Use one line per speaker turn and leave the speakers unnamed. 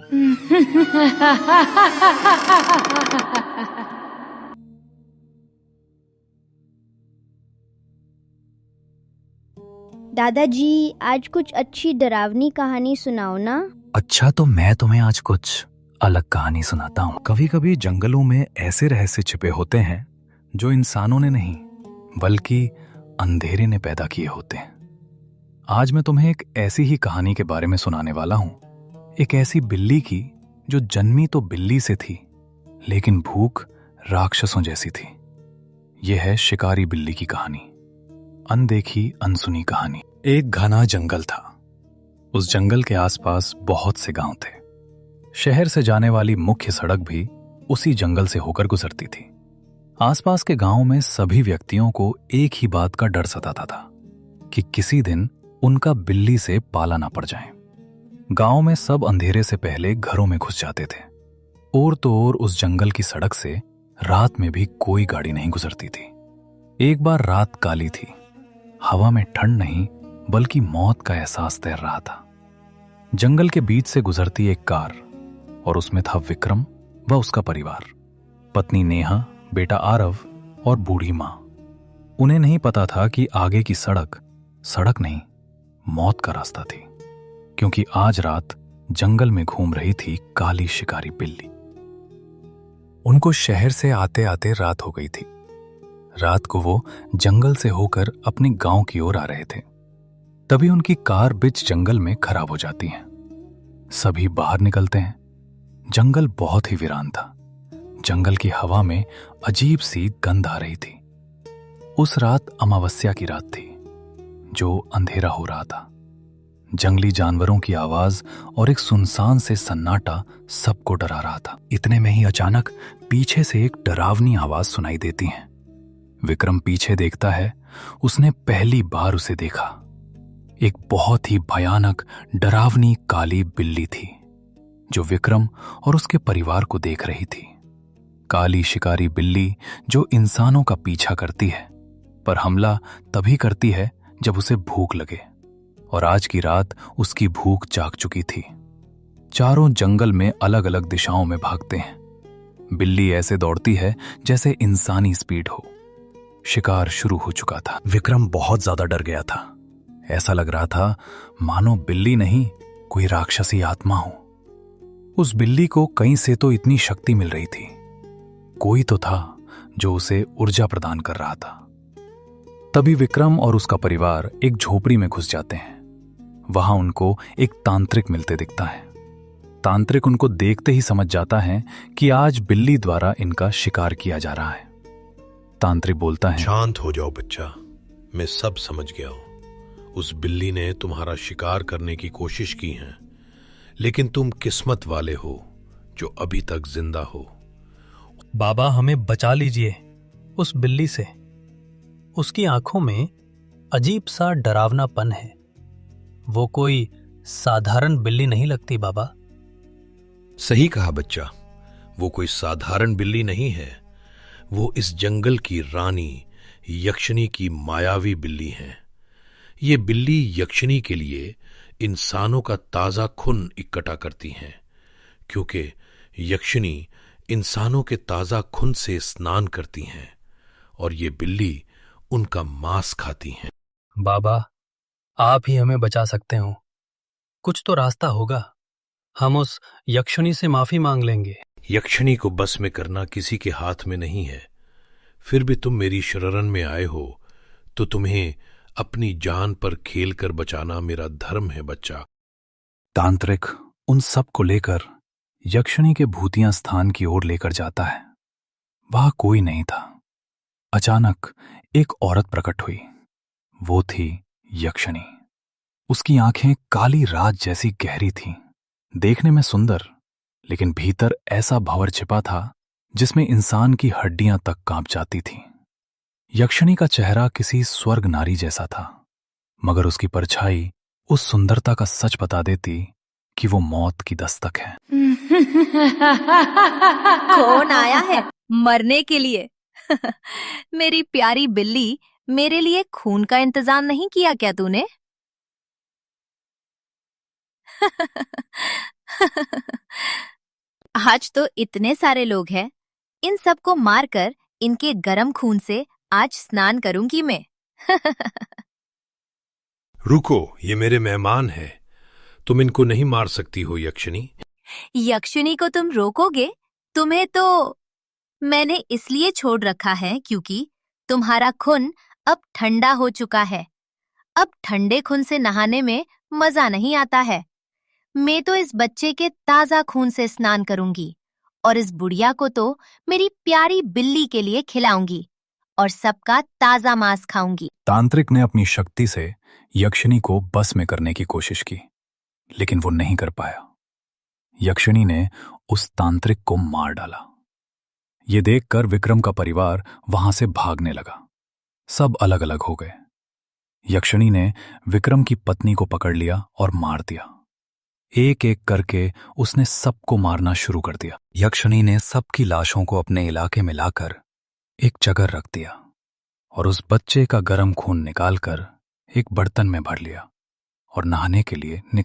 दादाजी, आज कुछ अच्छी डरावनी कहानी सुनाओ ना।
अच्छा, तो मैं तुम्हें आज कुछ अलग कहानी सुनाता हूँ। कभी कभी जंगलों में ऐसे रहस्य छिपे होते हैं जो इंसानों ने नहीं बल्कि अंधेरे ने पैदा किए होते हैं। आज मैं तुम्हें एक ऐसी ही कहानी के बारे में सुनाने वाला हूँ, एक ऐसी बिल्ली की जो जन्मी तो बिल्ली से थी लेकिन भूख राक्षसों जैसी थी। यह है शिकारी बिल्ली की कहानी, अनदेखी अनसुनी कहानी। एक घना जंगल था। उस जंगल के आसपास बहुत से गांव थे। शहर से जाने वाली मुख्य सड़क भी उसी जंगल से होकर गुजरती थी। आसपास के गांव में सभी व्यक्तियों को एक ही बात का डर सताता था कि किसी दिन उनका बिल्ली से पाला ना पड़ जाए। गांव में सब अंधेरे से पहले घरों में घुस जाते थे। और तो और उस जंगल की सड़क से रात में भी कोई गाड़ी नहीं गुजरती थी। एक बार रात काली थी। हवा में ठंड नहीं बल्कि मौत का एहसास तैर रहा था। जंगल के बीच से गुजरती एक कार और उसमें था विक्रम व उसका परिवार, पत्नी नेहा, बेटा आरव और बूढ़ी मां। उन्हें नहीं पता था कि आगे की सड़क सड़क नहीं, मौत का रास्ता थी, क्योंकि आज रात जंगल में घूम रही थी काली शिकारी बिल्ली। उनको शहर से आते आते रात हो गई थी। रात को वो जंगल से होकर अपने गांव की ओर आ रहे थे। तभी उनकी कार बीच जंगल में खराब हो जाती है। सभी बाहर निकलते हैं। जंगल बहुत ही वीरान था। जंगल की हवा में अजीब सी गंध आ रही थी। उस रात अमावस्या की रात थी, जो अंधेरा हो रहा था। जंगली जानवरों की आवाज और एक सुनसान से सन्नाटा सबको डरा रहा था। इतने में ही अचानक पीछे से एक डरावनी आवाज सुनाई देती है। विक्रम पीछे देखता है। उसने पहली बार उसे देखा। एक बहुत ही भयानक डरावनी काली बिल्ली थी जो विक्रम और उसके परिवार को देख रही थी। काली शिकारी बिल्ली जो इंसानों का पीछा करती है, पर हमला तभी करती है जब उसे भूख लगे, और आज की रात उसकी भूख जाग चुकी थी। चारों जंगल में अलग अलग दिशाओं में भागते हैं। बिल्ली ऐसे दौड़ती है जैसे इंसानी स्पीड हो। शिकार शुरू हो चुका था। विक्रम बहुत ज्यादा डर गया था। ऐसा लग रहा था मानो बिल्ली नहीं, कोई राक्षसी आत्मा हो। उस बिल्ली को कहीं से तो इतनी शक्ति मिल रही थी। कोई तो था जो उसे ऊर्जा प्रदान कर रहा था। तभी विक्रम और उसका परिवार एक झोपड़ी में घुस जाते हैं। वहां उनको एक तांत्रिक मिलते दिखता है। तांत्रिक उनको देखते ही समझ जाता है कि आज बिल्ली द्वारा इनका शिकार किया जा रहा है। तांत्रिक बोलता है,
शांत हो जाओ बच्चा, मैं सब समझ गया हूं। उस बिल्ली ने तुम्हारा शिकार करने की कोशिश की है, लेकिन तुम किस्मत वाले हो जो अभी तक जिंदा हो।
बाबा, हमें बचा लीजिए उस बिल्ली से। उसकी आंखों में अजीब सा डरावनापन है। वो कोई साधारण बिल्ली नहीं लगती बाबा।
सही कहा बच्चा, वो कोई साधारण बिल्ली नहीं है। वो इस जंगल की रानी यक्षिनी की मायावी बिल्ली है। ये बिल्ली यक्षिनी के लिए इंसानों का ताजा खून इकट्ठा करती हैं, क्योंकि यक्षिनी इंसानों के ताजा खून से स्नान करती हैं और ये बिल्ली उनका मांस खाती हैं।
बाबा, आप ही हमें बचा सकते हो। कुछ तो रास्ता होगा। हम उस यक्षिनी से माफी मांग लेंगे।
यक्षिनी को बस में करना किसी के हाथ में नहीं है। फिर भी तुम मेरी शरण में आए हो तो तुम्हें अपनी जान पर खेल कर बचाना मेरा धर्म है बच्चा।
तांत्रिक उन सब को लेकर यक्षिनी के भूतिया स्थान की ओर लेकर जाता है। वहां कोई नहीं था। अचानक एक औरत प्रकट हुई। वो थी यक्षिनी। उसकी आंखें काली रात जैसी गहरी थीं, देखने में सुंदर, लेकिन भीतर ऐसा भंवर छिपा था जिसमें इंसान की हड्डियां तक कांप जाती थीं। यक्षिनी का चेहरा किसी स्वर्ग नारी जैसा था, मगर उसकी परछाई उस सुंदरता का सच बता देती कि वो मौत की दस्तक है।
कौन आया है मरने के लिए? मेरी प्यारी बिल्ली, मेरे लिए खून का इंतजाम नहीं किया क्या तूने? आज तो इतने सारे लोग हैं, इन सबको मारकर इनके गरम खून से आज स्नान करूंगी मैं।
रुको, ये मेरे मेहमान हैं। तुम इनको नहीं मार सकती हो यक्षिनी।
यक्षिनी को तुम रोकोगे? तुम्हें तो मैंने इसलिए छोड़ रखा है क्योंकि तुम्हारा खून अब ठंडा हो चुका है। अब ठंडे खून से नहाने में मजा नहीं आता है। मैं तो इस बच्चे के ताजा खून से स्नान करूंगी और इस बुढ़िया को तो मेरी प्यारी बिल्ली के लिए खिलाऊंगी और सबका ताजा मांस खाऊंगी।
तांत्रिक ने अपनी शक्ति से यक्षिनी को बस में करने की कोशिश की, लेकिन वो नहीं कर पाया। यक्षिनी ने उस तांत्रिक को मार डाला। ये देखकर विक्रम का परिवार वहां से भागने लगा। सब अलग अलग हो गए। यक्षिनी ने विक्रम की पत्नी को पकड़ लिया और मार दिया। एक एक करके उसने सबको मारना शुरू कर दिया। यक्षिनी ने सबकी लाशों को अपने इलाके में लाकर एक जगह रख दिया और उस बच्चे का गर्म खून निकालकर एक बर्तन में भर लिया और नहाने के लिए निकल